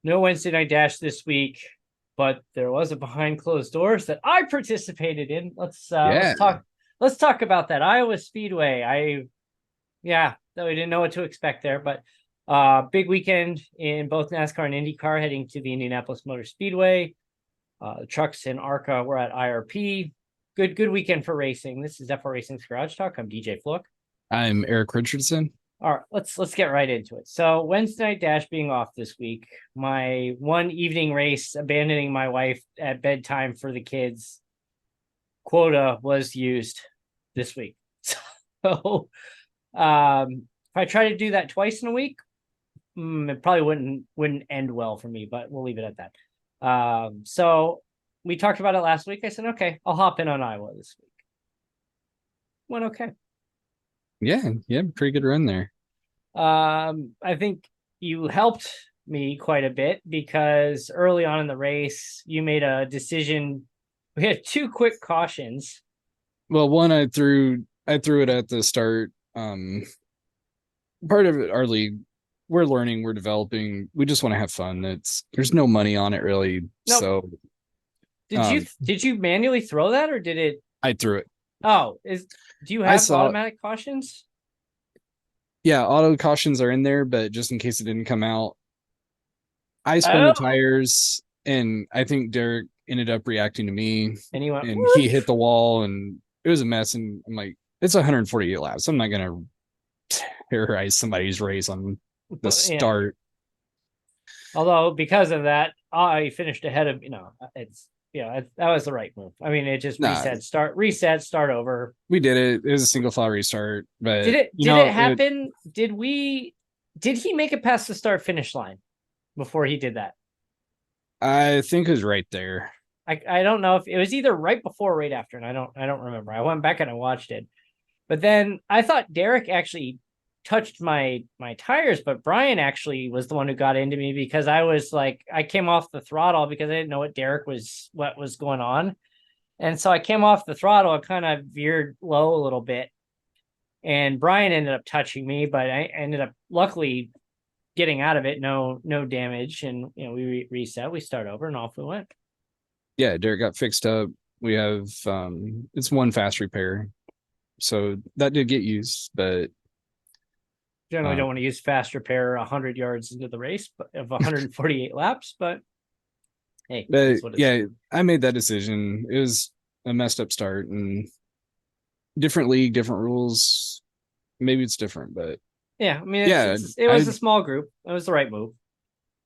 No Wednesday night dash this week, but there was a behind closed doors that I participated in. Yeah. Let's talk about that Iowa Speedway. Though we didn't know what to expect there, but big weekend in both NASCAR and IndyCar heading to the Indianapolis Motor Speedway. The trucks in ARCA were at IRP. Good weekend for racing. This is F4 Racing's Garage Talk. I'm DJ Flook. I'm Eric Richardson. All right, let's get right into it. So Wednesday night dash being off this week, my one evening race, abandoning my wife at bedtime for the kids, quota was used this week. So if I try to do that twice in a week, it probably wouldn't end well for me, but we'll leave it at that. So we talked about it last week. I said, okay, I'll hop in on Iowa this week. Went okay. Yeah, pretty good run there. I think you helped me quite a bit because early on in the race, you made a decision. We had two quick cautions. Well, one I threw it at the start. Part of it, our league, we're learning, we're developing. We just want to have fun. There's no money on it really. Nope. So did you manually throw that or did it? I threw it. Oh, do you have automatic cautions? Yeah, auto cautions are in there, but just in case it didn't come out, I spun the tires, and I think Derek ended up reacting to me, and he hit the wall, and it was a mess. And I'm like, it's 148 laps. I'm not gonna terrorize somebody's race on the start. Although because of that, I finished ahead of that was the right move. I mean, it just reset, start over. We did it. It was a single file restart. But did it happen? Did he make it past the start finish line before he did that? I think it was right there. I don't know if it was either right before or right after, and I don't remember. I went back and I watched it. But then I thought Derek actually touched my tires, but Brian actually was the one who got into me because I came off the throttle because I didn't know what was going on. And so I came off the throttle, I kind of veered low a little bit. And Brian ended up touching me, but I ended up luckily getting out of it, no damage. And we reset, we start over, and off we went. Yeah, Derek got fixed up. We have it's one fast repair. So that did get used, but generally don't want to use fast repair 100 yards into the race of 148 laps, but hey, I made that decision. It was a messed up start, and different league, different rules. Maybe it's different, but yeah, I mean, it was a small group. It was the right move.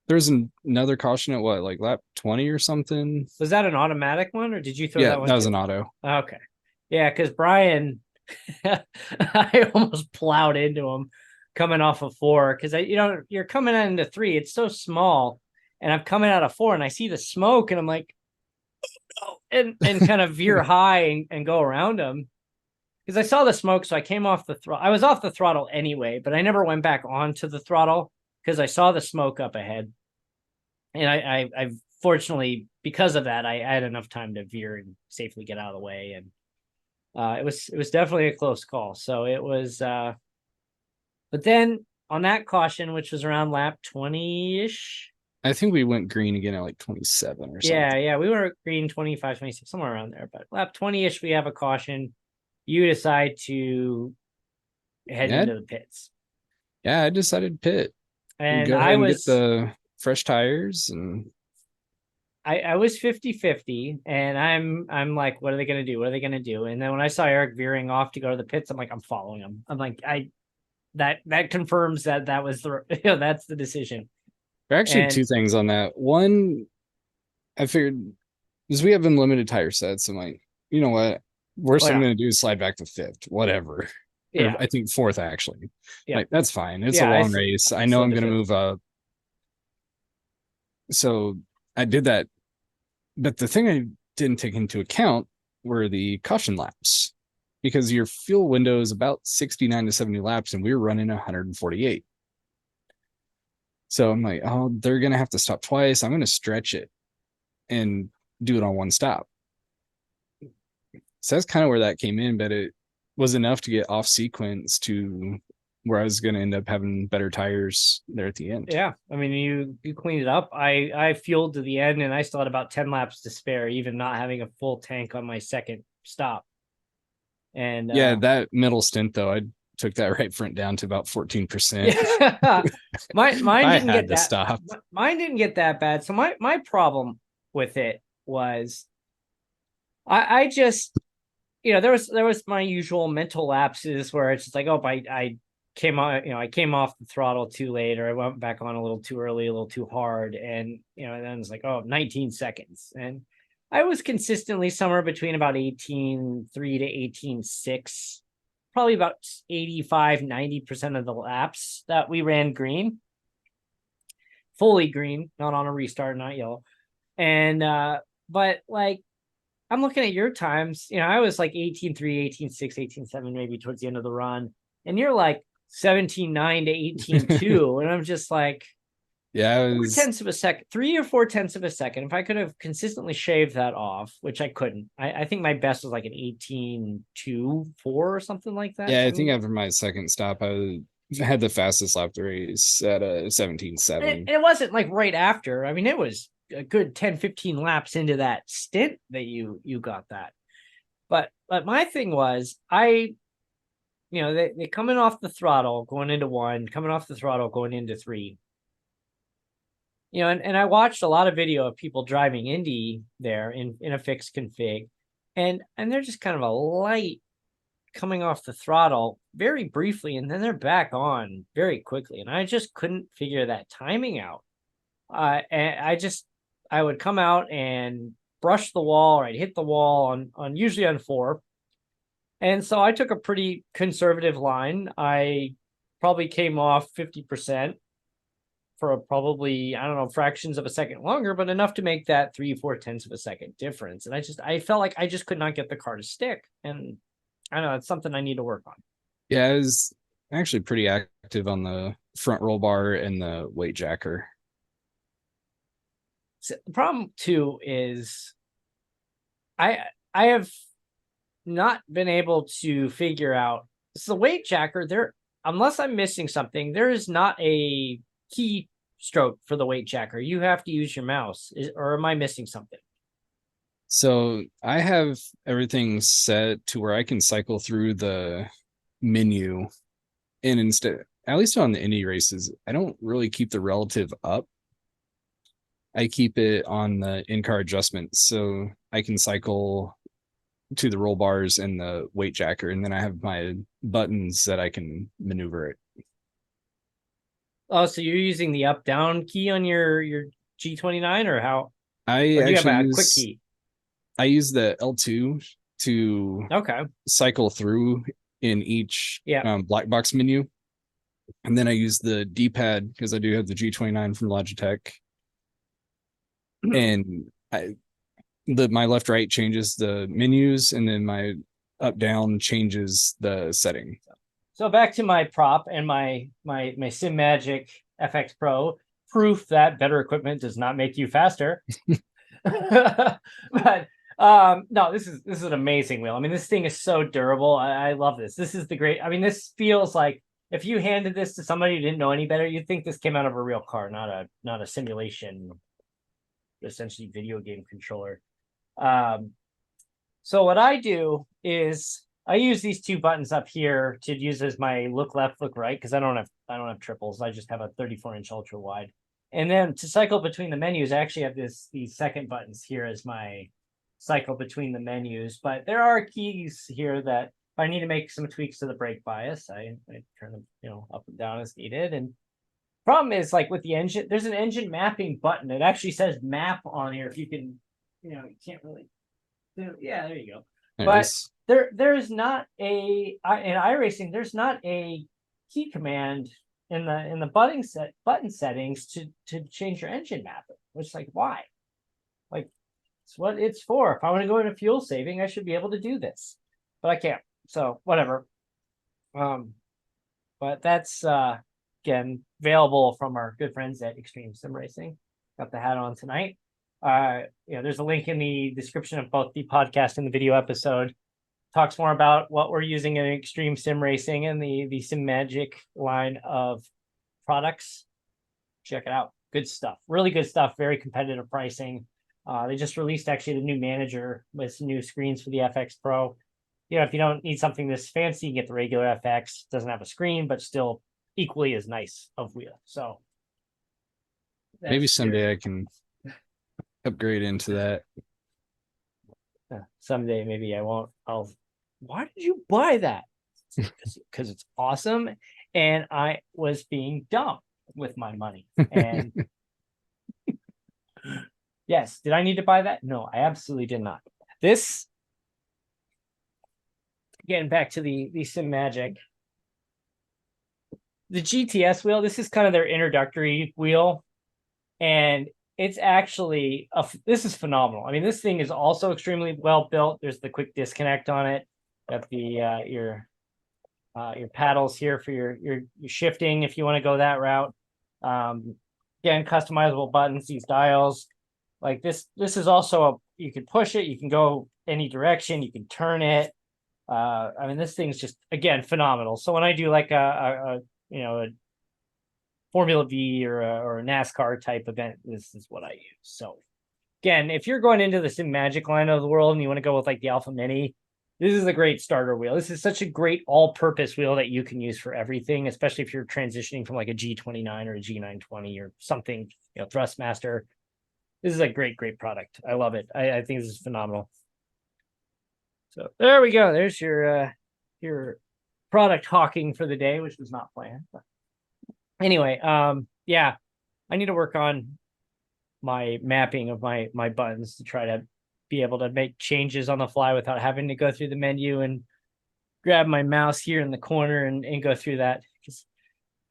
There's another caution at like lap 20 or something. Was that an automatic one, or did you throw that one? That was an auto. Okay, yeah, because Brian, I almost plowed into him coming off of 4 because you're coming into 3. It's so small, and I'm coming out of 4, and I see the smoke, and I'm like, oh, and kind of veer high and go around him because I saw the smoke. So I came off the throttle. I was off the throttle anyway, but I never went back onto the throttle because I saw the smoke up ahead, and I fortunately because of that I had enough time to veer and safely get out of the way, and it was definitely a close call. So it was. But then on that caution, which was around lap 20-ish. I think we went green again at like 27 or something. Yeah, we were green 25, 26, somewhere around there. But lap 20-ish, we have a caution. You decide to head into the pits. Yeah, I decided pit. And I was get the fresh tires, and I was 50-50, and I'm like, what are they gonna do? What are they gonna do? And then when I saw Eric veering off to go to the pits, I'm like, I'm following him. I'm like, that confirms that was that's the decision. There are actually two things on that. One, I figured because we have unlimited tire sets, I'm like, you know what? Worst I'm going to do is slide back to 5th, whatever. Yeah, or I think 4th actually. Yeah, like, that's fine. It's a long race. I know I'm going to move up. So I did that, but the thing I didn't take into account were the caution laps. Because your fuel window is about 69 to 70 laps, and we were running 148. So I'm like, oh, they're going to have to stop twice. I'm going to stretch it and do it on one stop. So that's kind of where that came in, but it was enough to get off sequence to where I was going to end up having better tires there at the end. Yeah, I mean, you cleaned it up. I fueled to the end, and I still had about 10 laps to spare, even not having a full tank on my second stop. And yeah, that middle stint though, I took that right front down to about 14%. Yeah. Mine didn't get that. Stop. Mine didn't get that bad. So my problem with it was I just, there was my usual mental lapses where it's just like, oh, I came on, I came off the throttle too late, or I went back on a little too early, a little too hard. And, and then it's like, oh, 19 seconds. And I was consistently somewhere between about 18.3 to 18.6, probably about 85-90% of the laps that we ran green, fully green, not on a restart, not yellow. And, but like, I'm looking at your times, I was like 18.3, 18.6, 18.7, maybe towards the end of the run. And you're like 17.9 to 18.2. And I'm just like, yeah, it was 4/10 of a second, 3 or 4/10 of a second. If I could have consistently shaved that off, which I couldn't, I think my best was like an 18.2, 4 or something like that. Yeah, I think after my second stop, I had the fastest lap of the race at a 17.7. It wasn't like right after. I mean, it was a good 10-15 laps into that stint that you got that. But my thing was, they coming off the throttle going into 1, coming off the throttle going into 3. And I watched a lot of video of people driving Indy there in a fixed config, and they're just kind of a light coming off the throttle very briefly, and then they're back on very quickly. And I just couldn't figure that timing out. And I would come out and brush the wall, or I'd hit the wall on usually on 4. And so I took a pretty conservative line. I probably came off 50% for probably, I don't know, fractions of a second longer, but enough to make that 3-4 tenths of a second difference. And I felt like I just could not get the car to stick. And I don't know, it's something I need to work on. Yeah, I was actually pretty active on the front roll bar and the weight jacker. So the problem too is I have not been able to figure out, so the weight jacker there, unless I'm missing something, there is not a key stroke for the weight jacker. You have to use your mouse, or am I missing something? So I have everything set to where I can cycle through the menu, and instead, at least on the Indy races, I don't really keep the relative up. I keep it on the in-car adjustments, so I can cycle to the roll bars and the weight jacker, and then I have my buttons that I can maneuver it. Oh, so you're using the up-down key on your G29, or how? I actually use a quick key. I use the L2 to cycle through in each black box menu, and then I use the D-pad because I do have the G29 from Logitech, and my left right changes the menus, and then my up down changes the setting. So back to my prop and my Sim Magic FX Pro, proof that better equipment does not make you faster. But no, this is an amazing wheel. I mean, this thing is so durable. I love this. This is the great. I mean, this feels like if you handed this to somebody who didn't know any better, you'd think this came out of a real car, not a simulation, essentially video game controller. So what I do is I use these 2 buttons up here to use as my look left, look right, because I don't have triples. I just have a 34-inch ultra wide. And then to cycle between the menus, I actually have these second buttons here as my cycle between the menus. But there are keys here that if I need to make some tweaks to the brake bias, I turn them up and down as needed. And problem is, like with the engine, there's an engine mapping button. It actually says map on here. If you can, you can't really. Yeah, there you go. Nice. But there is not in iRacing, there's not a key command in the button settings to change your engine mapping. Which, like, why? Like, it's what it's for. If I want to go into fuel saving, I should be able to do this, but I can't. So whatever. But that's again available from our good friends at Extreme Sim Racing. Got the hat on tonight. There's a link in the description of both the podcast and the video episode. talks more about what we're using in extreme sim racing and the Sim Magic line of products. Check it out. Good stuff. Really good stuff. Very competitive pricing. They just released actually the new manager with some new screens for the FX Pro. You know, if you don't need something this fancy, you get the regular FX. Doesn't have a screen, but still equally as nice of wheel. So maybe someday I can upgrade into that. Someday maybe I won't. Why did you buy that? Because it's awesome, and I was being dumb with my money. And yes, did I need to buy that? No, I absolutely did not. This, getting back to the Sim Magic, the GTS wheel, this is kind of their introductory wheel, and it's actually this is phenomenal. I mean, this thing is also extremely well built. There's the quick disconnect on it. Got the your paddles here for your shifting if you want to go that route. Again, customizable buttons, these dials. Like this is also you can push it, you can go any direction, you can turn it. I mean, this thing's just, again, phenomenal. So when I do like a Formula V or a NASCAR type event, this is what I use. So again, if you're going into the Sim Magic line of the world and you want to go with like the Alpha Mini, this is a great starter wheel. This is such a great all-purpose wheel that you can use for everything, especially if you're transitioning from like a G29 or a G920 or something, Thrustmaster. This is a great product. I love it. I think this is phenomenal. So there we go. There's your product hawking for the day, which was not planned. But anyway, yeah, I need to work on my mapping of my buttons to try to be able to make changes on the fly without having to go through the menu and grab my mouse here in the corner and go through that. Because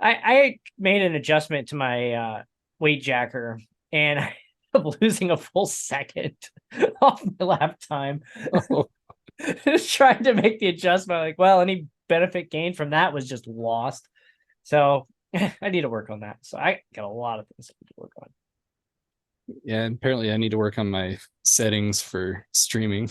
I made an adjustment to my weight jacker, and I ended up losing a full second off my lap time. Oh. Just trying to make the adjustment. Like, well, any benefit gained from that was just lost. So I need to work on that. So I got a lot of things to work on. Yeah, apparently I need to work on my settings for streaming.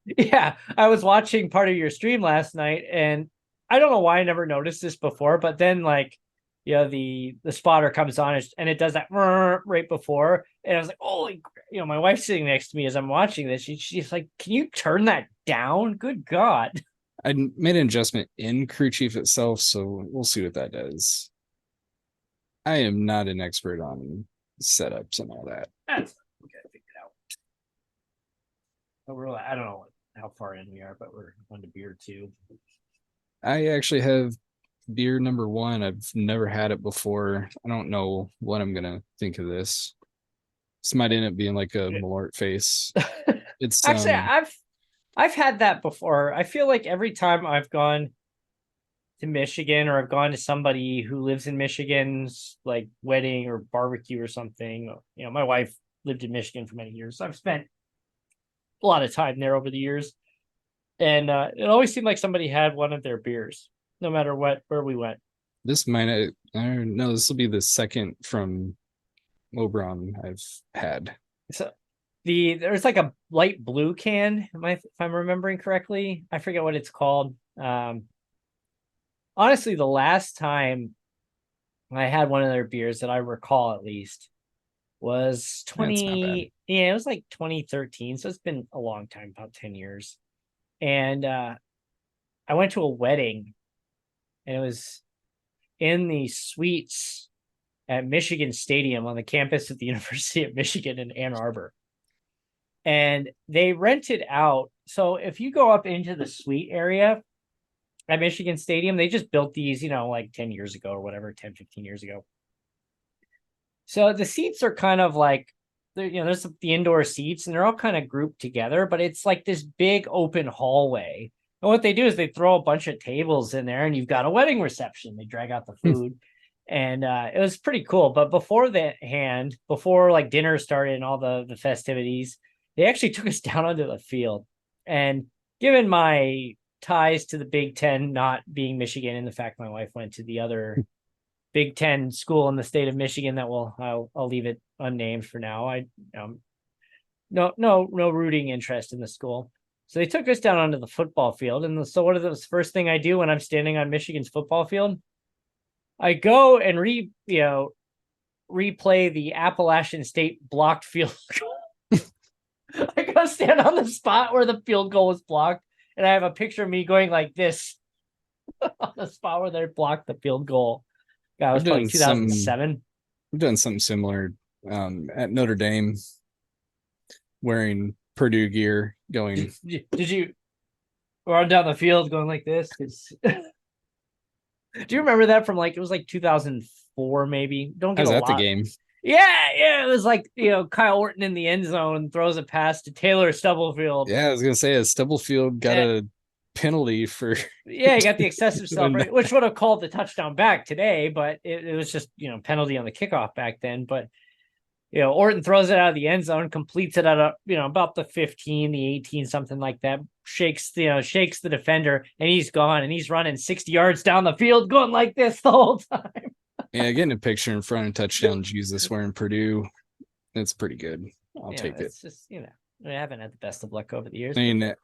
Yeah, I was watching part of your stream last night, and I don't know why I never noticed this before, but then like, the spotter comes on and it does that right before, and I was like, oh, my wife's sitting next to me as I'm watching this. She's like, can you turn that down? Good God. I made an adjustment in Crew Chief itself, so we'll see what that does. I am not an expert on setups and all that. That's okay. I figured out. But I don't know how far in we are, but we're on to beer 2. I actually have beer number 1. I've never had it before. I don't know what I'm gonna think of this. This might end up being like a Malort face. It's actually I've had that before. I feel like every time I've gone to Michigan, or I've gone to somebody who lives in Michigan's like wedding or barbecue or something, my wife lived in Michigan for many years, so I've spent a lot of time there over the years, and it always seemed like somebody had one of their beers no matter where we went. This might, I don't know, this will be the second from Oberon I've had. So there's like a light blue can, if I'm remembering correctly. I forget what it's called. Honestly, the last time I had one of their beers that I recall, at least, was it was like 2013. So it's been a long time, about 10 years. And I went to a wedding, and it was in the suites at Michigan Stadium on the campus of the University of Michigan in Ann Arbor. And they rented out. So if you go up into the suite area at Michigan Stadium, they just built these, like 10 years ago or whatever, 10, 15 years ago. So the seats are kind of like, there's the indoor seats, and they're all kind of grouped together, but it's like this big open hallway. And what they do is they throw a bunch of tables in there, and you've got a wedding reception. They drag out the food. And it was pretty cool. But before like dinner started and all the festivities, they actually took us down onto the field. And given my ties to the Big Ten not being Michigan, and the fact my wife went to the other Big Ten school in the state of Michigan that I'll leave it unnamed for now. I no rooting interest in the school. So they took us down onto the football field. And so what is the first thing I do when I'm standing on Michigan's football field? I go and replay the Appalachian State blocked field goal. I go stand on the spot where the field goal was blocked, and I have a picture of me going like this on the spot where they blocked the field goal. God, it was probably 2007. We've done something similar at Notre Dame, wearing Purdue gear, going. Did you run down the field going like this? Do you remember that from it was like 2004, maybe? Don't get I was a at lot. the game. Yeah. It was like, Kyle Orton in the end zone throws a pass to Taylor Stubblefield. Yeah, I was gonna say Stubblefield got a penalty for. Yeah, he got the excessive celebration, which would have called the touchdown back today, but it was just penalty on the kickoff back then. But Orton throws it out of the end zone, completes it at about the 15, the 18, something like that. Shakes the defender, and he's gone, and he's running 60 yards down the field, going like this the whole time. Yeah, getting a picture in front of touchdown Jesus wearing Purdue, that's pretty good. I'll take it. It's just I haven't had the best of luck over the years. I mean, it's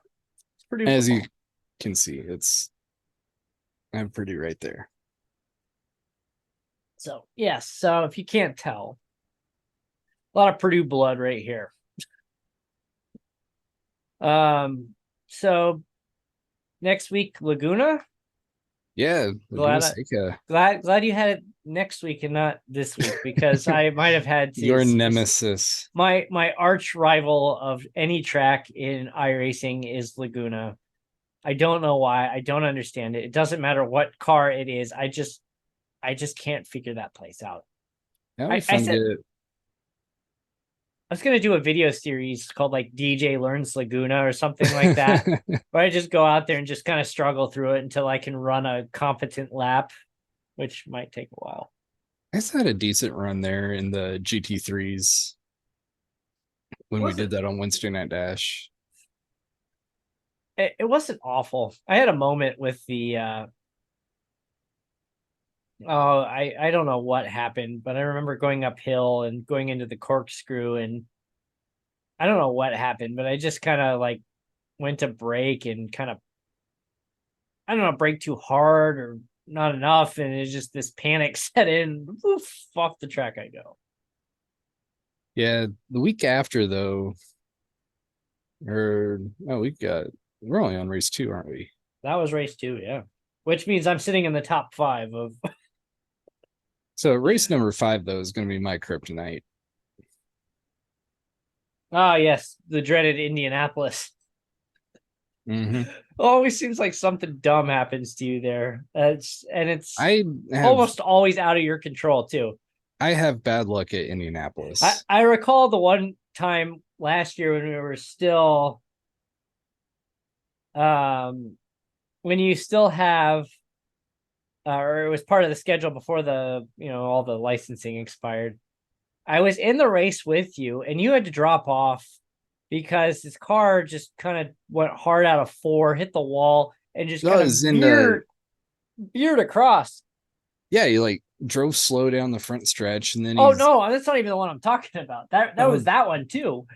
Purdue as football. you can see, I have Purdue right there. So yes, so if you can't tell, a lot of Purdue blood right here. So next week, Laguna. Yeah, glad you had it next week and not this week, because I might have had to. Your nemesis. My arch rival of any track in iRacing is Laguna. I don't know why. I don't understand it. It doesn't matter what car it is. I just can't figure that place out. I was going to do a video series called DJ Learns Laguna or something like that, where I just go out there and just kind of struggle through it until I can run a competent lap, which might take a while. I had a decent run there in the GT3s when we did that on Wednesday Night Dash. It wasn't awful. I had a moment with the I don't know what happened, but I remember going uphill and going into the corkscrew, and I don't know what happened, but I just kind of went to brake and kind of, I don't know, brake too hard or not enough, and it's just this panic set in. Oof, off the track I go. Yeah, the week after though, we're only on race 2, aren't we? That was race 2, yeah. Which means I'm sitting in the top 5 of. So race number 5 though is going to be my kryptonite. Oh yes, the dreaded Indianapolis. Mm-hmm. Always seems like something dumb happens to you there. It's almost always out of your control too. I have bad luck at Indianapolis. I recall the one time last year when we were still, when you still have, or it was part of the schedule before the, all the licensing expired. I was in the race with you, and you had to drop off because his car just kind of went hard out of 4, hit the wall, and just kind of veered across. Yeah, you drove slow down the front stretch, and then no, that's not even the one I'm talking about. That was that one too.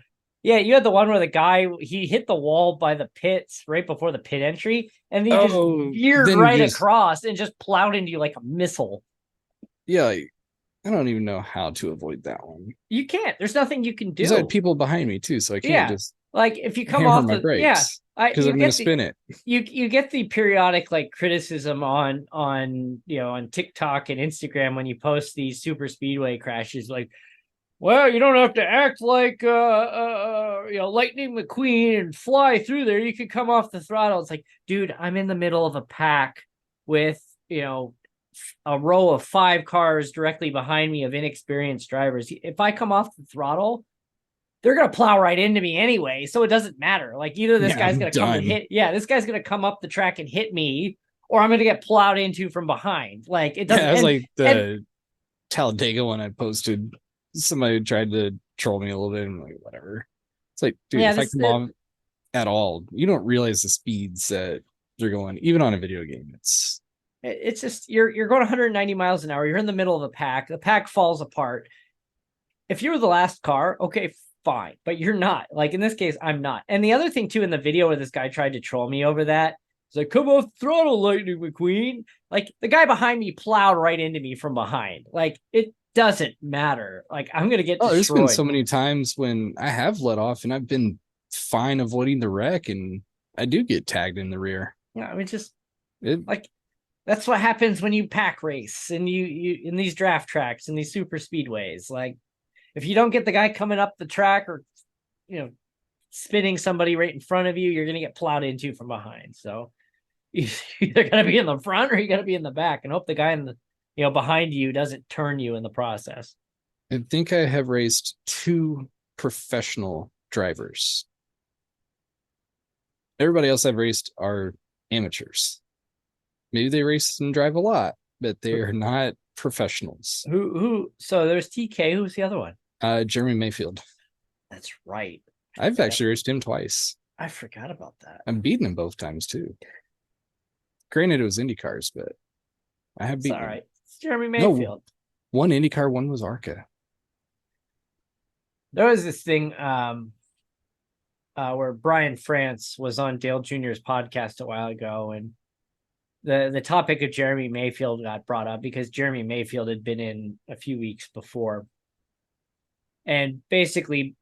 Yeah, you had the one where the guy, he hit the wall by the pits right before the pit entry, and he just veered across and just plowed into you like a missile. Yeah, I don't even know how to avoid that one. You can't. There's nothing you can do. There's other people behind me too, so I can't just if you come off my brakes. Because I'm going to spin it. You get the periodic criticism on TikTok and Instagram when you post these super speedway crashes, well, you don't have to act like Lightning McQueen and fly through there. You could come off the throttle. It's dude, I'm in the middle of a pack with a row of 5 cars directly behind me of inexperienced drivers. If I come off the throttle, they're going to plow right into me anyway. So it doesn't matter. Either this guy's going to come and hit. Yeah, this guy's going to come up the track and hit me, or I'm going to get plowed into from behind. It doesn't. Yeah, it was the Talladega one I posted. Somebody tried to troll me a little bit. And I'm whatever. It's dude, if I come off at all, you don't realize the speeds that they're going, even on a video game. It's just you're going 190 miles an hour. You're in the middle of a pack. The pack falls apart. If you were the last car, okay, fine, but you're not. Like in this case, I'm not. And the other thing too, in the video where this guy tried to troll me over that, it's like, come off throttle, Lightning McQueen. Like the guy behind me plowed right into me from behind. Like it doesn't matter. Like I'm gonna get destroyed. There's been so many times when I have let off and I've been fine avoiding the wreck, and I do get tagged in the rear. Yeah, I mean, like that's what happens when you pack race and you in these draft tracks and these super speedways. Like if you don't get the guy coming up the track or spinning somebody right in front of you, you're gonna get plowed into from behind. So you either gotta be in the front or you gotta be in the back and hope the guy in the behind you doesn't turn you in the process. I think I have raced 2 professional drivers. Everybody else I've raced are amateurs. Maybe they race and drive a lot, but they're not professionals. Who? So there's TK. Who's the other one? Jeremy Mayfield. That's right. I've actually raced him twice. I forgot about that. I'm beating him both times too. Granted, it was IndyCars, but I have beaten him. All right. It's Jeremy Mayfield. No, one IndyCar, one was ARCA. There was this thing where Brian France was on Dale Jr.'s podcast a while ago, and the topic of Jeremy Mayfield got brought up because Jeremy Mayfield had been in a few weeks before. And basically,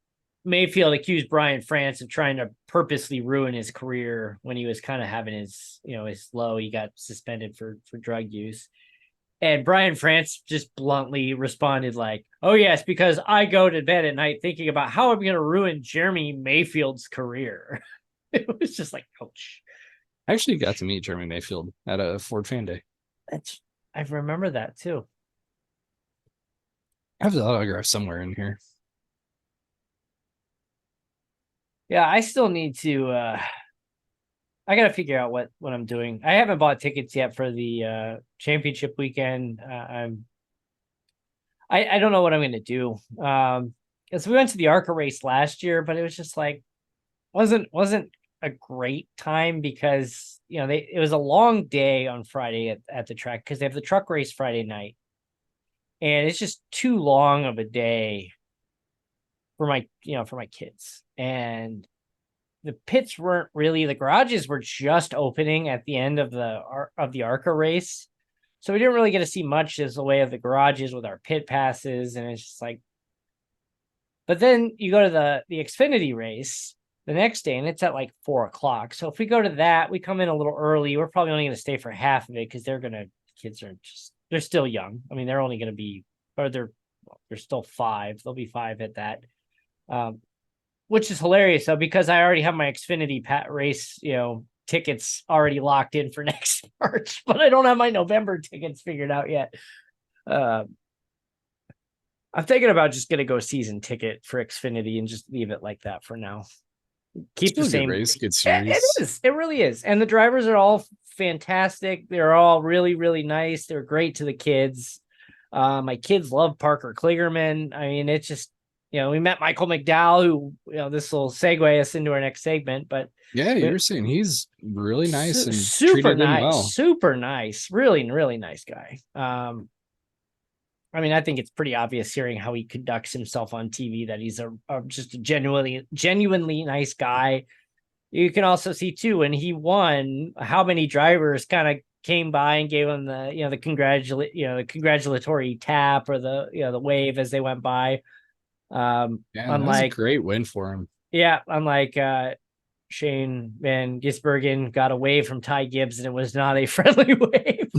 Mayfield accused Brian France of trying to purposely ruin his career when he was kind of having his low. He got suspended for drug use. And Brian France just bluntly responded like, oh, yes, because I go to bed at night thinking about how I'm going to ruin Jeremy Mayfield's career. It was just like, ouch. I actually got to meet Jeremy Mayfield at a Ford Fan Day. I remember that too. I have the autograph somewhere in here. Yeah, I still need to I gotta figure out what I'm doing. I haven't bought tickets yet for the championship weekend. I don't know what I'm gonna do. Because we went to the ARCA race last year, but it was just like wasn't a great time because it was a long day on Friday at the track because they have the truck race Friday night. And it's just too long of a day for my kids. And the pits weren't really, the garages were just opening at the end of the ARCA race. So we didn't really get to see much as the way of the garages with our pit passes. And it's just like, but then you go to the Xfinity race the next day and it's at like 4:00. So if we go to that, we come in a little early. We're probably only going to stay for half of it because kids are they're still young. I mean, they're only going to be, or they're still 5. They'll be 5 at that. Which is hilarious though, because I already have my Xfinity race, tickets already locked in for next March, but I don't have my November tickets figured out yet. I'm thinking about just going to go season ticket for Xfinity and just leave it like that for now. Keep the same race, good series. It is. It really is. And the drivers are all fantastic. They're all really, really nice. They're great to the kids. My kids love Parker Kligerman. I mean, it's just, we met Michael McDowell, who, this will segue us into our next segment, but yeah, you were saying he's really nice and super nice, well. super nice, really, really nice guy. I mean, I think it's pretty obvious hearing how he conducts himself on TV that he's just a genuinely nice guy. You can also see too, when he won, how many drivers kind of came by and gave him the congratulatory tap or the wave as they went by. Yeah, that was a great win for him. Yeah, unlike Shane Van Gisbergen got a wave from Ty Gibbs and it was not a friendly wave,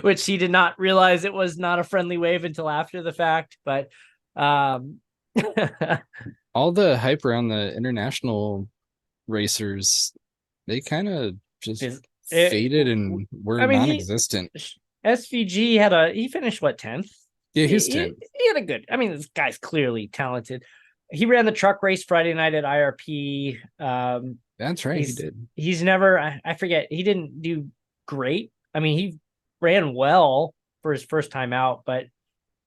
which he did not realize it was not a friendly wave until after the fact. But all the hype around the international racers, they kind of just faded and were non-existent. SVG he finished 10th. Yeah, he's 10th. He had a good. I mean, this guy's clearly talented. He ran the truck race Friday night at IRP. That's right. He did. He's never, I forget, he didn't do great. I mean, he ran well for his first time out, but,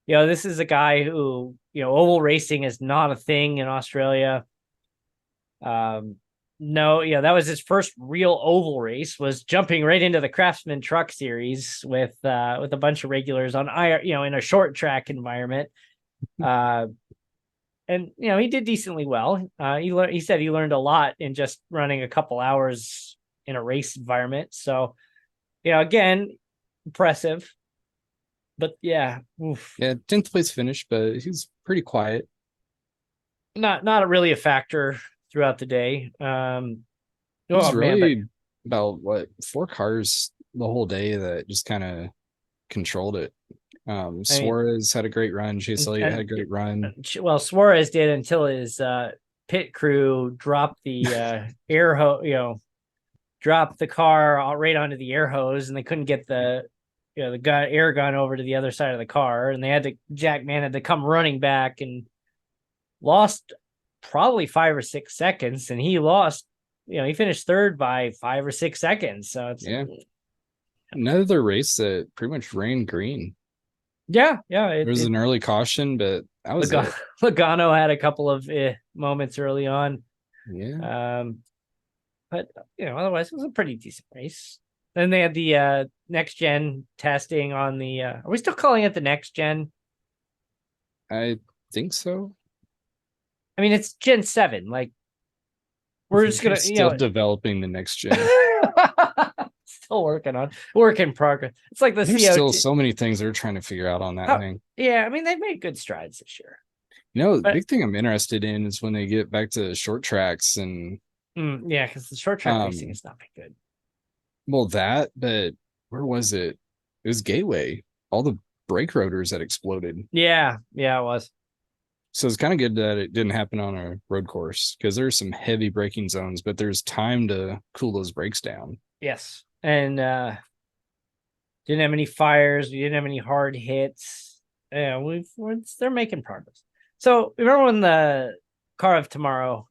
this is a guy who, oval racing is not a thing in Australia. No, that was his first real oval race, was jumping right into the Craftsman Truck Series with a bunch of regulars on in a short track environment. and he did decently well. He said he learned a lot in just running a couple hours in a race environment. So, again, impressive. But yeah, oof. Yeah, 10th place finish, but he's pretty quiet. Not really a factor throughout the day. It was really about 4 cars the whole day that just kind of controlled it. Suarez had a great run. Chase Elliott had a great run. Well, Suarez did until his pit crew dropped the air hose, dropped the car right onto the air hose, and they couldn't get the air gun over to the other side of the car, and Jack Mann had to come running back and lost probably 5 or 6 seconds, and he lost. He finished third by 5 or 6 seconds. So it's another race that pretty much ran green. Yeah. There was an early caution, but that was it. Logano had a couple of moments early on. Yeah. But otherwise it was a pretty decent race. Then they had the next gen testing on the. Are we still calling it the next gen? I think so. I mean, it's Gen 7. Like, we're just gonna still developing the next gen. Still work in progress. It's like There's still so many things they're trying to figure out on that thing. Yeah, I mean, they've made good strides this year. The big thing I'm interested in is when they get back to short tracks and because the short track racing has not been good. Well, but where was it? It was Gateway. All the brake rotors that exploded. Yeah, it was. So it's kind of good that it didn't happen on a road course because there's some heavy braking zones, but there's time to cool those brakes down. Yes. And didn't have any fires. We didn't have any hard hits. Yeah, they're making progress. So remember when the car of tomorrow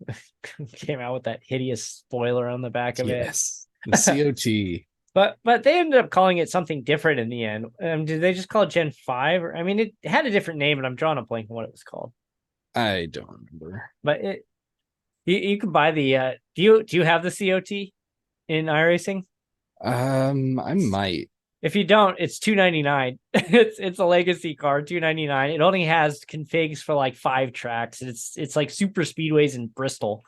came out with that hideous spoiler on the back of it? Yes, the COT. But they ended up calling it something different in the end. Did they just call it Gen 5? I mean, it had a different name, and I'm drawing a blank on what it was called. I don't remember. But you can buy the. Do you have the COT in iRacing? I might. If you don't, it's $299. It's a legacy car, $299. It only has configs for like 5 tracks. It's like super speedways in Bristol.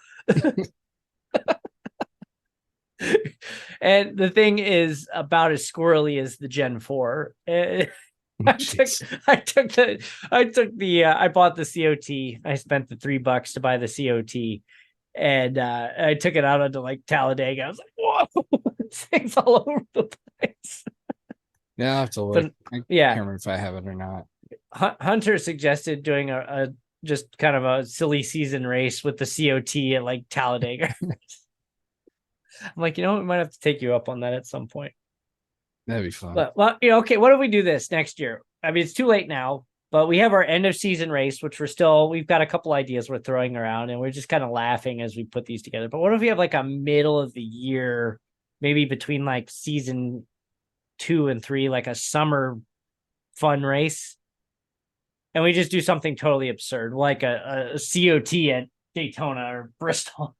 And the thing is about as squirrely as the Gen 4. I bought the COT. I spent the $3 to buy the COT, and I took it out onto like Talladega. I was like, whoa, things all over the place. Yeah, I'll have to look. I can't remember if I have it or not. Hunter suggested doing a just kind of a silly season race with the COT at like Talladega. I'm like, we might have to take you up on that at some point. That'd be fun. But okay, what if we do this next year? I mean, it's too late now, but we have our end of season race, which we've got a couple ideas we're throwing around, and we're just kind of laughing as we put these together. But what if we have like a middle of the year, maybe between like season 2 and 3, like a summer fun race, and we just do something totally absurd, like a COT at Daytona or Bristol?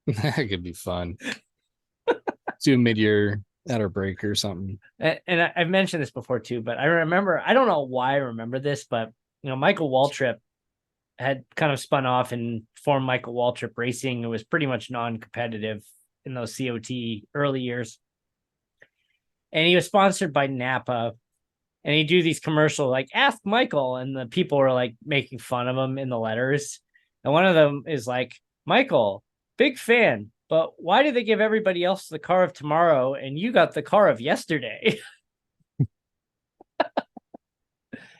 That could be fun. Do a mid-year at our break or something. And I've mentioned this before too, but I don't know why I remember this, but Michael Waltrip had kind of spun off and formed Michael Waltrip Racing. It was pretty much non-competitive in those COT early years. And he was sponsored by Napa, and he'd do these commercials like "Ask Michael," and the people were like making fun of him in the letters. And one of them is like, "Michael, big fan, but why did they give everybody else the car of tomorrow and you got the car of yesterday?"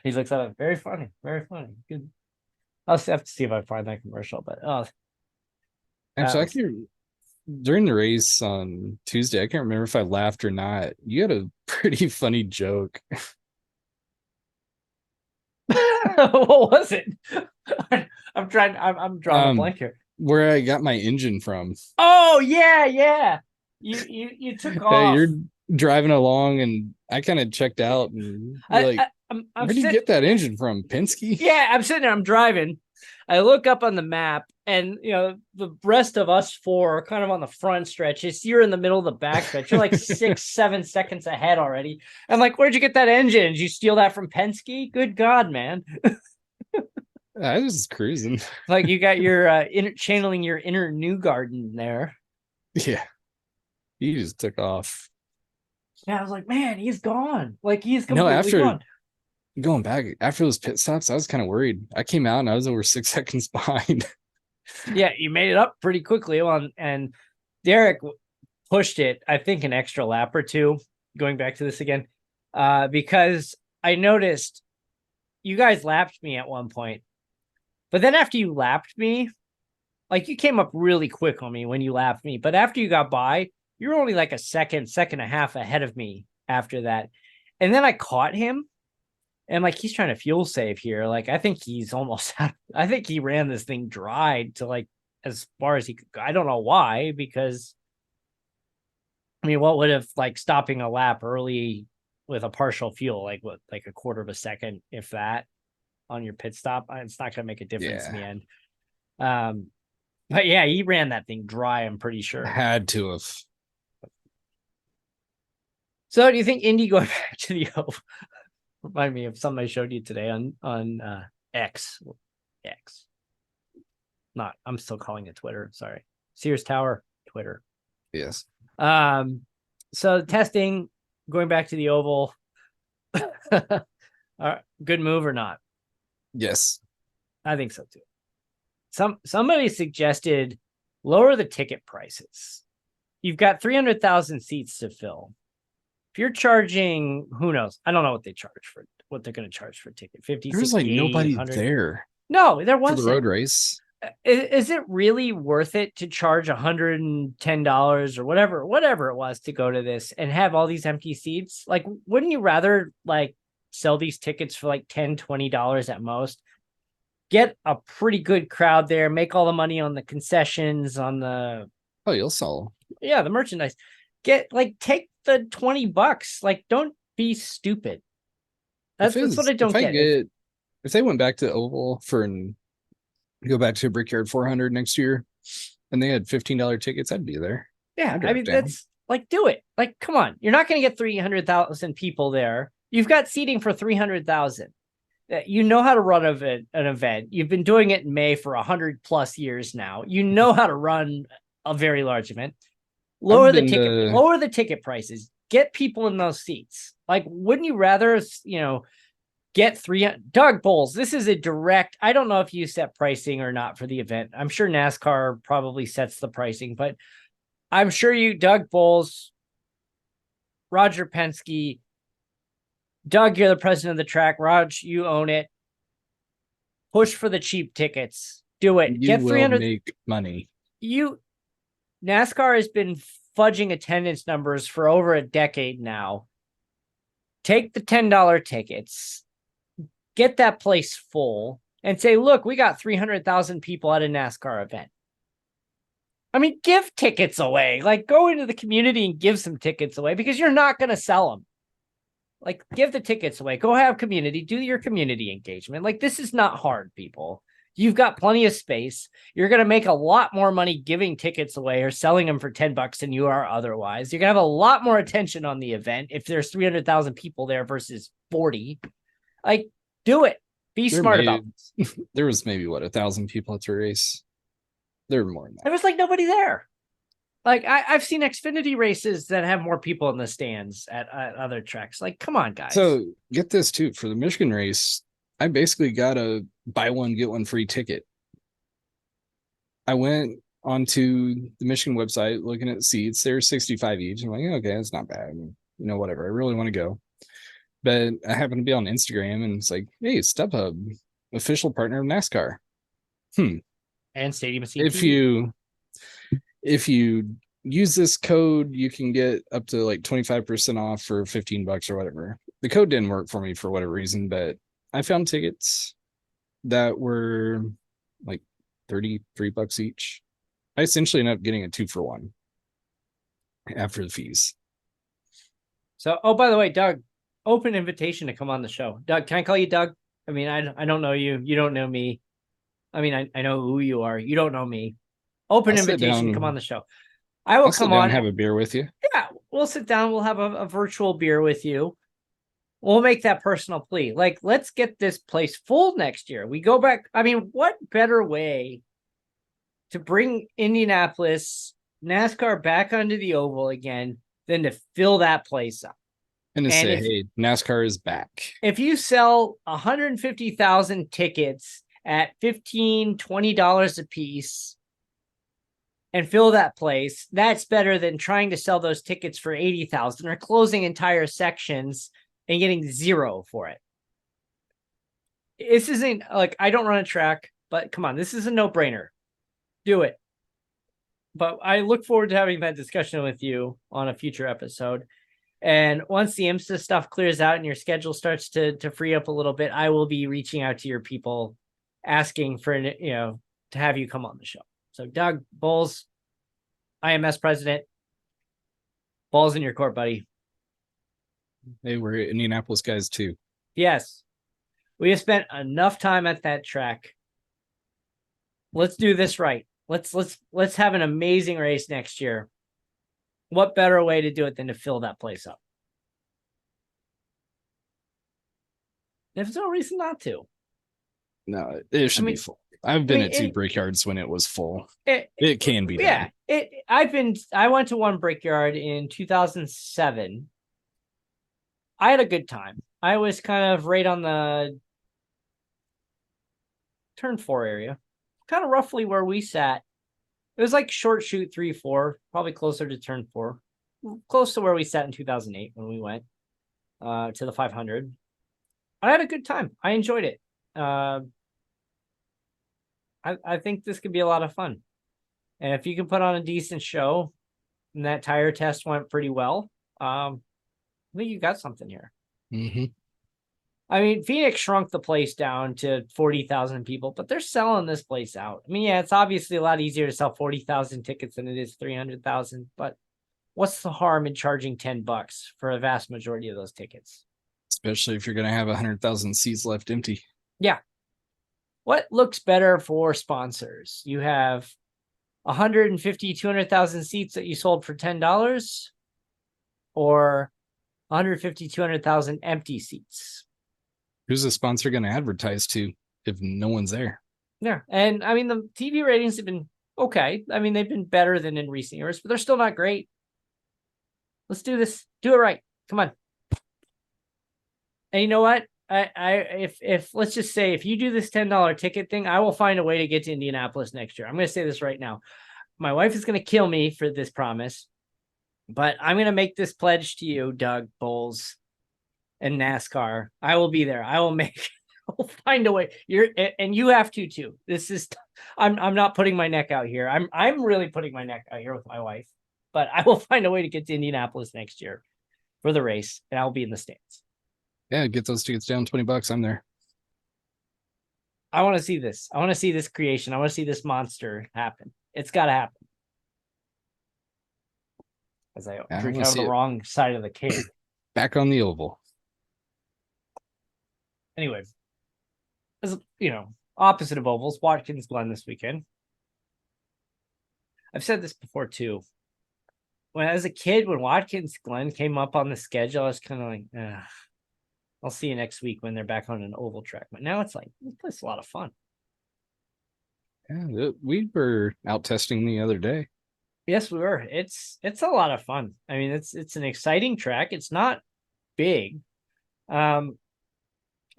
He looks at it. Very funny. Very funny. Good. I'll have to see if I find that commercial, but actually, during the race on Tuesday, I can't remember if I laughed or not. You had a pretty funny joke. What was it? I'm drawing a blank here. Where I got my engine from. Oh yeah. You took off. Hey, you're driving along, and I kind of checked out, and where do you get that engine from, Penske? Yeah, I'm sitting there. I'm driving. I look up on the map, and the rest of us 4 are kind of on the front stretch. You're in the middle of the back stretch. You're like 6-7 seconds ahead already. I'm like, where'd you get that engine? Did you steal that from Penske? Good God, man. I was just cruising. Like you got your channeling your inner New Garden there. Yeah. He just took off. Yeah, I was like, man, he's gone. Like he's No, completely after gone. going back after those pit stops, I was kind of worried. I came out and I was over 6 seconds behind. Yeah, you made it up pretty quickly on, and Derek pushed it, I think, an extra lap or two, going back to this again, because I noticed you guys lapped me at one point. But then after you lapped me, like you came up really quick on me when you lapped me. But after you got by, you were only like a second and a half ahead of me after that. And then I caught him. And like he's trying to fuel save here. Like I think he's almost I think he ran this thing dry to like as far as he could go. I don't know why, because I mean, what would have like stopping a lap early with a partial fuel, like what, like a quarter of a second, if that, on your pit stop? It's not gonna make a difference in the end. But yeah, he ran that thing dry, I'm pretty sure. Had to have. So do you think Indy going back to the O? Remind me of something I showed you today on X. Not, I'm still calling it Twitter. Sorry. Sears Tower, Twitter. Yes. So testing, going back to the oval. Good move or not? Yes. I think so too. Somebody suggested lower the ticket prices. You've got 300,000 seats to fill. If you're charging, who knows? I don't know what they charge for, what they're going to charge for a ticket. 50, There's 60, like nobody 100. there. No, there wasn't. For the road race. Is it really worth it to charge $110 or whatever it was to go to this and have all these empty seats? Like, wouldn't you rather like sell these tickets for like $10, $20 at most? Get a pretty good crowd there, make all the money on the concessions, on the You'll sell. Yeah, the merchandise. Take the $20. Like, don't be stupid. That's what I don't get. If they went back to Oval go back to Brickyard 400 next year and they had $15 tickets, I'd be there. Yeah, I mean, that's like, do it. Like, come on. You're not going to get 300,000 people there. You've got seating for 300,000. You know how to run an event. You've been doing it in May for 100+ years now. You know how to run a very large event. Lower the ticket prices. Get people in those seats. Like, wouldn't you rather, get Doug Bowles? This is a direct. I don't know if you set pricing or not for the event. I'm sure NASCAR probably sets the pricing, but I'm sure Doug Bowles, Roger Penske, Doug, you're the president of the track. Raj, you own it. Push for the cheap tickets. Do it. Get 300. Make money. NASCAR has been fudging attendance numbers for over a decade now. Take the $10 tickets, get that place full, and say, look, we got 300,000 people at a NASCAR event. I mean, give tickets away. Like, go into the community and give some tickets away, because you're not going to sell them. Like, give the tickets away. Go have community. Do your community engagement. Like, this is not hard, people. You've got plenty of space. You're going to make a lot more money giving tickets away or selling them for $10 than you are otherwise. You're going to have a lot more attention on the event if there's 300,000 people there versus 40. Like, do it. Be smart about this. There was maybe, 1,000 people at the race. There were more than that. There was like nobody there. Like, I've seen Xfinity races that have more people in the stands at other tracks. Like, come on, guys. So get this too. For the Michigan race, I basically got a buy one, get one free ticket. I went onto the Michigan website looking at seats. They're 65 each. I'm like, okay, that's not bad. Whatever. I really want to go. But I happened to be on Instagram and it's like, hey, StubHub, official partner of NASCAR. And Stadium seats. If you use this code, you can get up to like 25% off for $15 or whatever. The code didn't work for me for whatever reason, but I found tickets that were like $33 each. I essentially ended up getting a 2-for-1 after the fees. So, by the way, Doug, open invitation to come on the show. Doug, can I call you Doug? I mean, I don't know you. You don't know me. I mean, I know who you are. You don't know me. Open invitation to come on the show. I'll come on and have a beer with you. Yeah, we'll sit down. We'll have a virtual beer with you. We'll make that personal plea. Like, let's get this place full next year. We go back. I mean, what better way to bring Indianapolis NASCAR back onto the oval again than to fill that place up? And to say, hey, NASCAR is back. If you sell 150,000 tickets at $15, $20 a piece and fill that place, that's better than trying to sell those tickets for 80,000 or closing entire sections and getting zero for it. This isn't like, I don't run a track, but come on, this is a no-brainer. Do it. But I look forward to having that discussion with you on a future episode. And once the IMSA stuff clears out and your schedule starts to free up a little bit, I will be reaching out to your people asking for, to have you come on the show. So Doug Bowles, IMS president, ball's in your court, buddy. Hey, we're Indianapolis guys too. Yes. We have spent enough time at that track. Let's do this right. Let's have an amazing race next year. What better way to do it than to fill that place up? There's no reason not to. No, it should be full. I've been at two Brickyards when it was full. It can be done. I went to one Brickyard in 2007. I had a good time. I was kind of right on the turn 4 area, kind of roughly where we sat. It was like short shoot 3-4, probably closer to turn 4, close to where we sat in 2008 when we went to the 500. I had a good time. I enjoyed it. I think this could be a lot of fun. And if you can put on a decent show and that tire test went pretty well, I think you got something here. Mm-hmm. I mean, Phoenix shrunk the place down to 40,000 people, but they're selling this place out. I mean, yeah, it's obviously a lot easier to sell 40,000 tickets than it is 300,000, but what's the harm in charging $10 for a vast majority of those tickets? Especially if you're going to have 100,000 seats left empty. Yeah. What looks better for sponsors? You have 150, 200,000 seats that you sold for $10 or 150, 200,000 empty seats? Who's the sponsor going to advertise to if no one's there? Yeah. And I mean, the TV ratings have been okay. I mean, they've been better than in recent years, but they're still not great. Let's do this. Do it right. Come on. And you know what? If let's just say if you do this $10 ticket thing, I will find a way to get to Indianapolis next year. I'm going to say this right now. My wife is going to kill me for this promise, but I'm going to make this pledge to you, Doug Bowles and NASCAR. I will be there. I will find a way. And you have to too. This is, I'm not putting my neck out here. I'm really putting my neck out here with my wife, but I will find a way to get to Indianapolis next year for the race, and I'll be in the stands. Yeah, get those tickets down $20. I'm there. I want to see this. I want to see this creation. I want to see this monster happen. It's got to happen. As I drink out of the wrong side of the cave. Back on the oval. Anyway, as opposite of ovals, Watkins Glen this weekend. I've said this before too. When I was a kid, when Watkins Glen came up on the schedule, I was kind of like, I'll see you next week when they're back on an oval track. But now it's like, this place is a lot of fun. Yeah, we were out testing the other day. Yes, we were. It's a lot of fun. I mean, it's an exciting track. It's not big.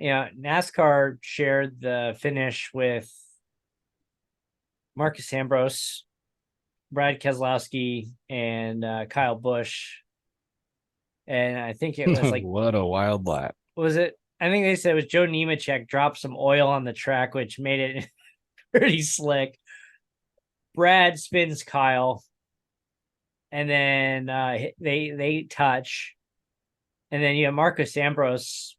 NASCAR shared the finish with Marcus Ambrose, Brad Keselowski, and Kyle Busch. And I think it was like what a wild lap. Was it? I think they said it was Joe Nemechek dropped some oil on the track, which made it pretty slick. Brad spins Kyle, and then they touch, and then Marcus Ambrose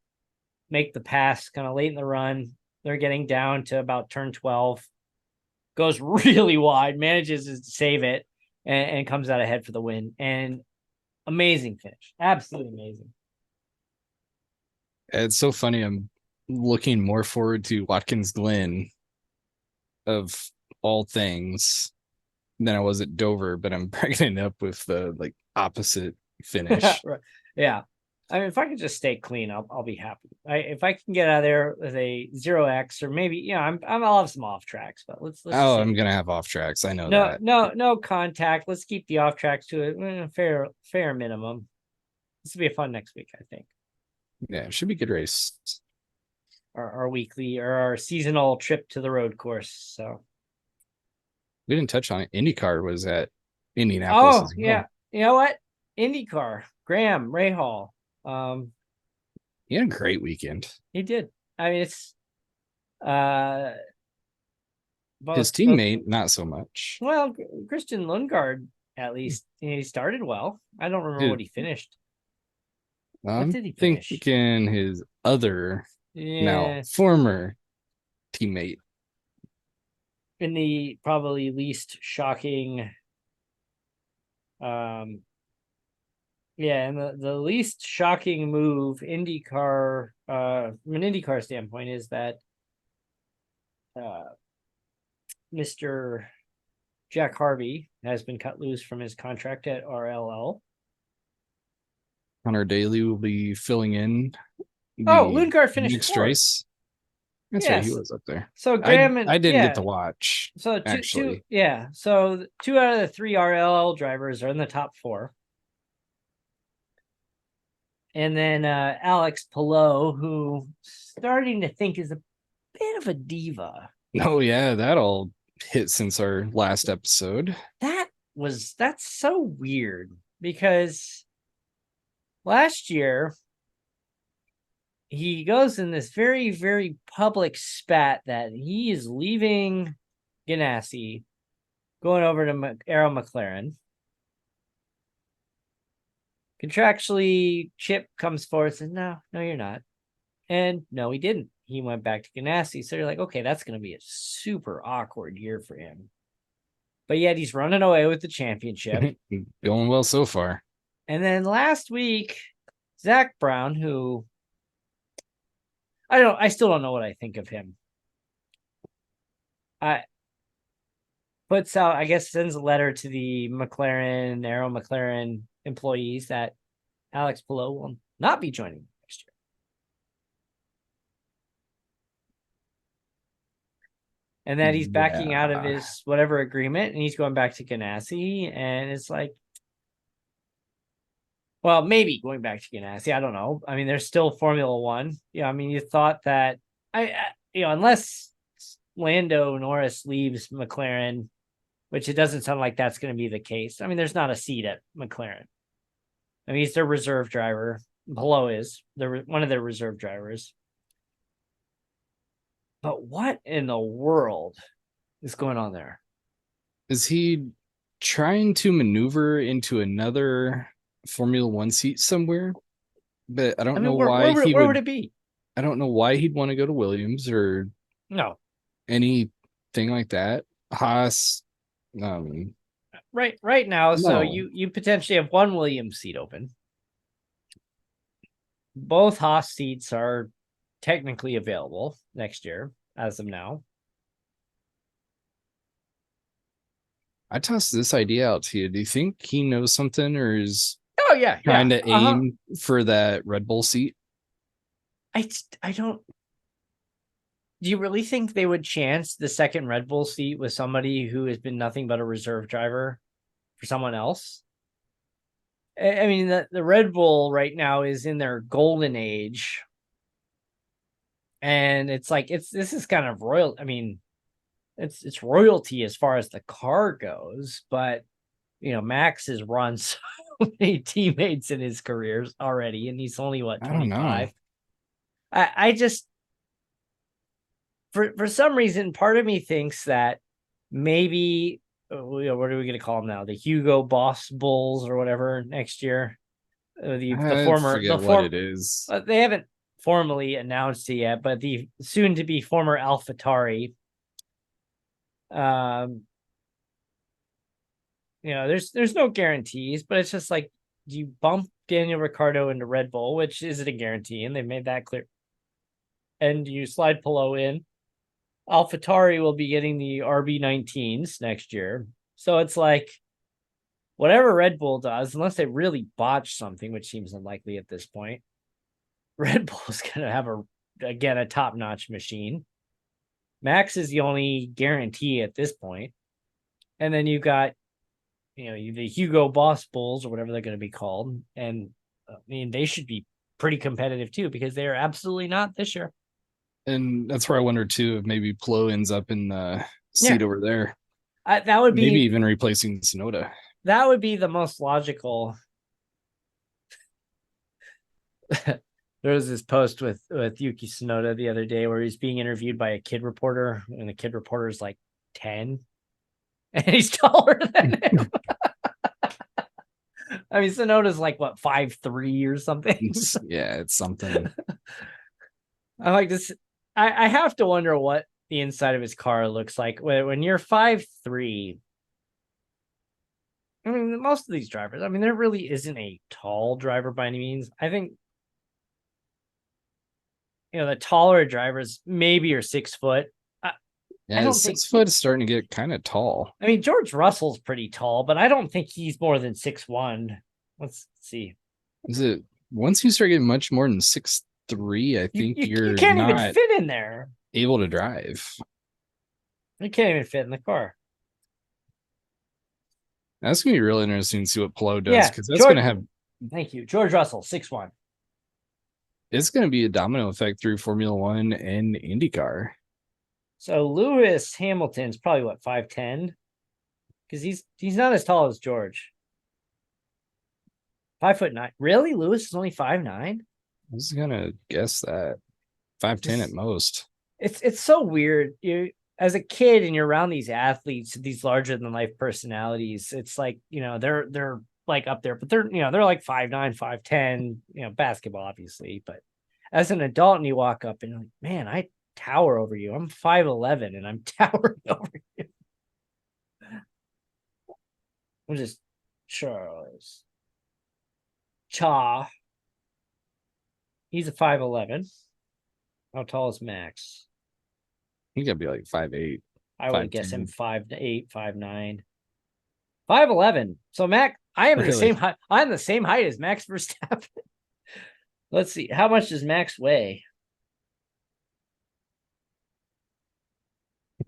make the pass kind of late in the run. They're getting down to about turn 12, goes really wide, manages to save it, and comes out ahead for the win. And amazing finish, absolutely amazing. It's so funny. I'm looking more forward to Watkins Glen of all things than I was at Dover, but I'm bringing it up with the opposite finish. Yeah. I mean, if I can just stay clean, I'll be happy. If I can get out of there with a 0x or maybe, I'll have some off tracks, but let's Oh, say, I'm gonna have off tracks. I know no, that. no contact. Let's keep the off tracks to a fair minimum. This will be a fun next week, I think. Yeah, it should be a good race. Our weekly or our seasonal trip to the road course. So we didn't touch on it. IndyCar was at Indianapolis as well. Yeah. You know what? IndyCar, Graham Rahal. He had a great weekend. He did. I mean, it's his teammate, not so much. Well, Christian Lundgaard, at least, he started well. I don't remember what he finished. What did he finish? Thinking his other, now former teammate. In the probably least shocking, and the least shocking move IndyCar, from an IndyCar standpoint, is that Mr. Jack Harvey has been cut loose from his contract at RLL. Connor Daly will be filling in. Lundgaard finished next race. That's right, he was up there. So Graham I didn't get to watch. So two out of the 3 RLL drivers are in the top 4. And then Alex Palou, who starting to think is a bit of a diva. Oh yeah, that all hit since our last episode. That's so weird because last year he goes in this very, very public spat that he is leaving Ganassi, going over to Arrow McLaren. Contractually, Chip comes forward and says, no, you're not. And no, he didn't. He went back to Ganassi. So you're like, okay, that's going to be a super awkward year for him. But yet he's running away with the championship. Going well so far. And then last week, Zach Brown, who I still don't know what I think of him. Puts out, I guess, sends a letter to the Arrow McLaren employees that Alex Palou will not be joining next year. And that he's backing out of his whatever agreement and he's going back to Ganassi. And it's like, well, maybe going back to Ganassi. I don't know. I mean, there's still Formula One. Yeah, I mean, you thought that unless Lando Norris leaves McLaren, which it doesn't sound like that's going to be the case. I mean, there's not a seat at McLaren. I mean, he's their reserve driver. Palou is one of their reserve drivers. But what in the world is going on there? Is he trying to maneuver into another Formula One seat somewhere? But I don't know why where would it be? I don't know why he'd want to go to Williams or anything like that. Haas. Right now, so you potentially have one Williams seat open. Both Haas seats are technically available next year as of now. I tossed this idea out to you. Do you think he knows something or is trying to aim for that Red Bull seat? I don't. Do you really think they would chance the second Red Bull seat with somebody who has been nothing but a reserve driver for someone else? I mean, the Red Bull right now is in their golden age. And it's like, this is kind of royal. I mean, it's royalty as far as the car goes, but Max has run so many teammates in his careers already, and he's only 25. I just, for some reason, part of me thinks that maybe, what are we going to call them now? The Hugo Boss Bulls or whatever next year. The former, what it is. They haven't formally announced it yet, but the soon to be former AlphaTauri. There's no guarantees, but it's just like you bump Daniel Ricciardo into Red Bull, which isn't a guarantee, and they made that clear. And you slide Palou in. AlphaTauri will be getting the RB19s next year. So it's like, whatever Red Bull does, unless they really botch something, which seems unlikely at this point, Red Bull's going to have a top-notch machine. Max is the only guarantee at this point. And then you've got, the Hugo Boss Bulls or whatever they're going to be called. And I mean, they should be pretty competitive too, because they are absolutely not this year. And that's where I wonder too, if maybe Plo ends up in the seat over there. That would be maybe even replacing Tsunoda. That would be the most logical. There was this post with Yuki Tsunoda the other day where he's being interviewed by a kid reporter, and the kid reporter is like 10, and he's taller than him. I mean, Tsunoda's like what, 5'3" or something. Yeah, it's something. I like this. I have to wonder what the inside of his car looks like when you're 5'3". I mean, most of these drivers, I mean, there really isn't a tall driver by any means. I think, the taller drivers maybe are 6 foot. Yeah, 6 foot is starting to get kind of tall. I mean, George Russell's pretty tall, but I don't think he's more than 6'1". Let's see. Is it once you start getting much more than 6'3", I think you can't even fit in there. Able to drive. You can't even fit in the car. That's gonna be really interesting to see what Plo does, because that's gonna have. Thank you, George Russell, 6'1". It's gonna be a domino effect through Formula One and IndyCar. So Lewis Hamilton's probably what, 5'10", because he's not as tall as George. 5'9". Really, Lewis is only 5'9". I was gonna guess that 5'10" at most. It's so weird. You as a kid and you're around these athletes, these larger than life personalities. It's like, they're like up there, but they're like 5'9", 5'10", basketball obviously. But as an adult, and you walk up and you're like, man, I tower over you. I'm 5'11" and I'm towering over you. I'm just Charles Cha. He's a 5'11". How tall is Max? He gotta be like 5'8". I would guess him 5'8", 5'9", 5'11". So Max, I am the same height. I'm the same height as Max Verstappen. Let's see. How much does Max weigh?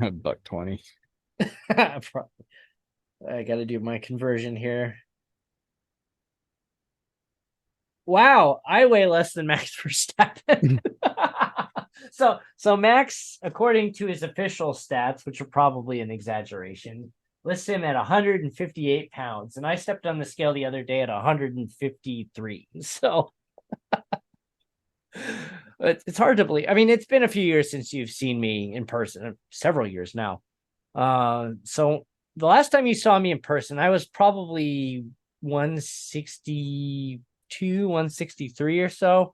$120. I got to do my conversion here. Wow, I weigh less than Max Verstappen. So Max, according to his official stats, which are probably an exaggeration, lists him at 158 pounds. And I stepped on the scale the other day at 153. So it's hard to believe. I mean, it's been a few years since you've seen me in person, several years now. So the last time you saw me in person, I was probably 162, 163 or so.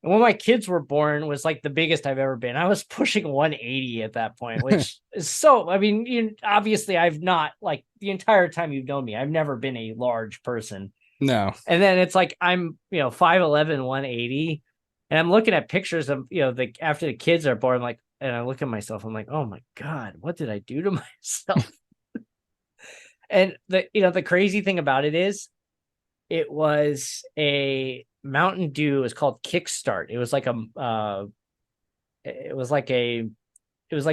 And when my kids were born was like the biggest I've ever been. I was pushing 180 at that point, which is so, I mean, obviously I've not, like, the entire time you've known me, I've never been a large person. No. And then it's like, I'm, 5'11", 180. And I'm looking at pictures of, after the kids are born, like, and I look at myself, I'm like, oh my God, what did I do to myself? And the crazy thing about it is, it was a Mountain Dew. It was called Kickstart. It was like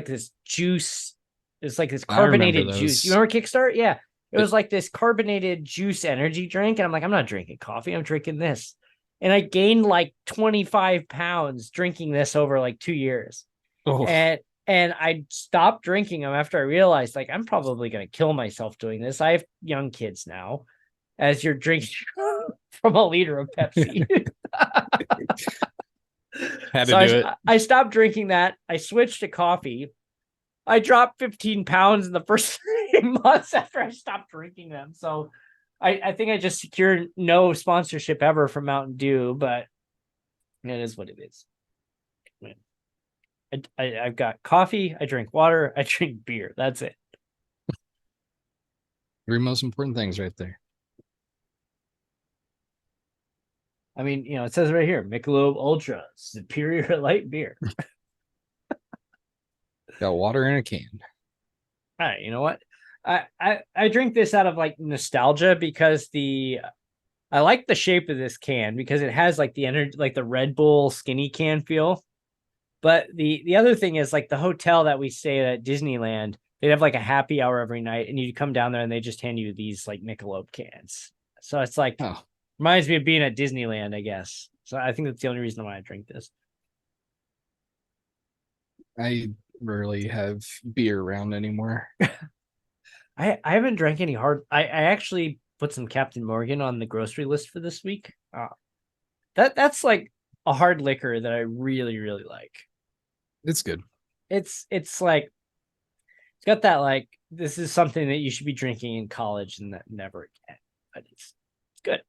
this juice. It was like this carbonated juice. You remember Kickstart? Yeah. It was like this carbonated juice energy drink. And I'm like, I'm not drinking coffee. I'm drinking this. And I gained like 25 pounds drinking this over like 2 years. Oh. And I stopped drinking them after I realized, like, I'm probably going to kill myself doing this. I have young kids now. As you're drinking from a liter of Pepsi. I stopped drinking that. I switched to coffee. I dropped 15 pounds in the first 3 months after I stopped drinking them. So I think I just secured no sponsorship ever from Mountain Dew, but it is what it is. I've got coffee. I drink water. I drink beer. That's it. 3 most important things right there. I mean, it says right here, Michelob Ultra, superior light beer. Got water in a can. All right, you know what? I drink this out of like nostalgia because I like the shape of this can because it has like the energy, like the Red Bull skinny can feel. But the other thing is like the hotel that we stay at Disneyland, they'd have like a happy hour every night, and you come down there and they just hand you these like Michelob cans. So it's like reminds me of being at Disneyland, I guess. So I think that's the only reason why I drink this. I rarely have beer around anymore. I haven't drank any hard. I actually put some Captain Morgan on the grocery list for this week. That's like a hard liquor that I really really like. It's good. It's like it's got that like this is something that you should be drinking in college and that never again. But it's good.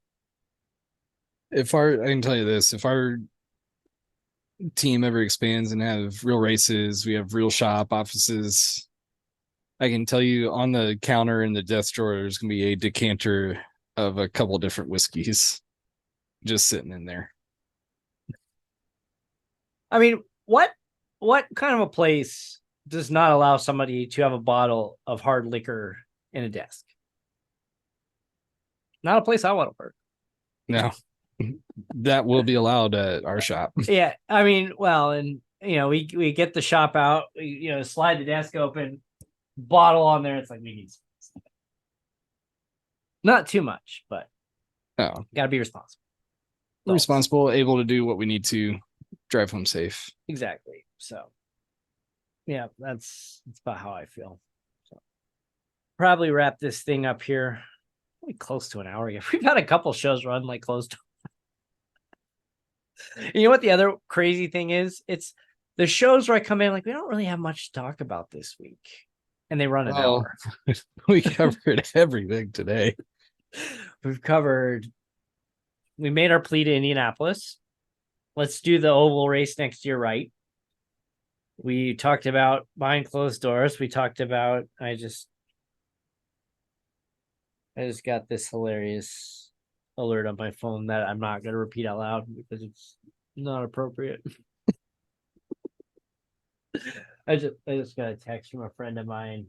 I can tell you this, if our team ever expands and have real races, we have real shop offices, I can tell you on the counter in the desk drawer, there's going to be a decanter of a couple different whiskeys just sitting in there. I mean, what kind of a place does not allow somebody to have a bottle of hard liquor in a desk? Not a place I want to work. No, that will be allowed at our shop. Yeah, I mean, well, and we get the shop out, slide the desk open, bottle on there. It's like we need not too much, but gotta be responsible. Responsible, able to do what we need to, drive home safe. Exactly. So yeah, that's about how I feel. So probably wrap this thing up here. Probably close to an hour. Yeah, we've had a couple shows run like close to. You know what the other crazy thing is? It's the shows where I come in like we don't really have much to talk about this week, and they run an hour. We covered everything today. We made our plea to Indianapolis. Let's do the oval race next year, right? We talked about behind closed doors. We talked about I just got this hilarious alert on my phone that I'm not going to repeat out loud because it's not appropriate. I just got a text from a friend of mine.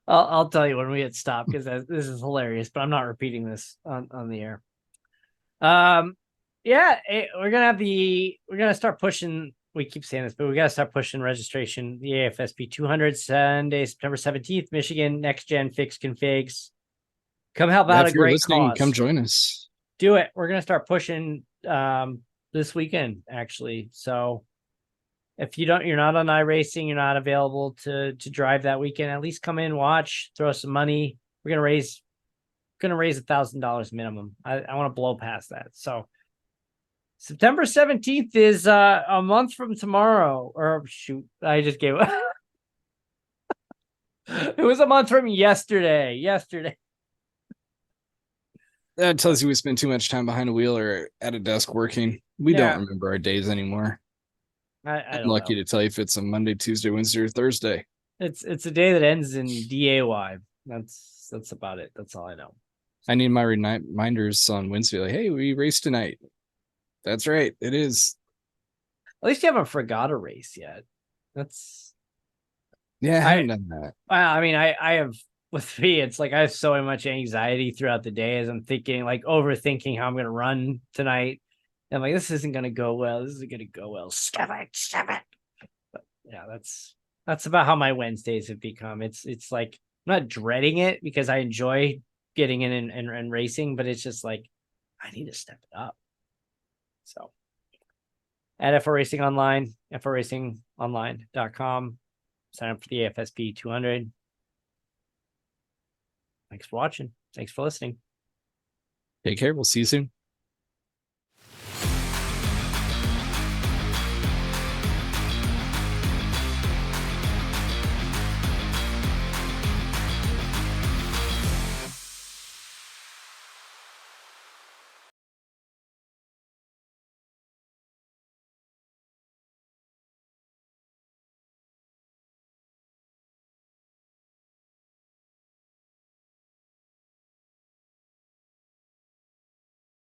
I'll tell you when we get stopped because this is hilarious, but I'm not repeating this on the air. We're gonna start pushing. We keep saying this, but we gotta start pushing registration. The AFSP 200 Sunday, September 17th, Michigan, next gen fix configs. Come help out a great cause. Come join us. Do it. We're gonna start pushing this weekend, actually. So if you're not on iRacing, you're not available to drive that weekend, at least come in, watch, throw some money. We're gonna raise $1,000 minimum. I want to blow past that. So September 17th is a month from tomorrow. Or shoot, I just gave it was a month from yesterday. That tells you we spend too much time behind a wheel or at a desk working. We don't remember our days anymore. I'm lucky to tell you if it's a Monday, Tuesday, Wednesday, or Thursday. It's a day that ends in DAY. That's about it. That's all I know. I need my reminders on Wednesday. Like, hey, we raced tonight. That's right. It is. At least you haven't forgot a race yet. I haven't done that. I mean, I have with me. It's like I have so much anxiety throughout the day as I'm thinking, like overthinking how I'm going to run tonight. And I'm like, this isn't going to go well. This isn't going to go well. Stop it. But yeah, that's about how my Wednesdays have become. It's like I'm not dreading it because I enjoy getting in and racing, but it's just like I need to step it up. So at FR Racing Online, frracingonline.com, sign up for the AFSP 200. Thanks for watching. Thanks for listening. Take care. We'll see you soon.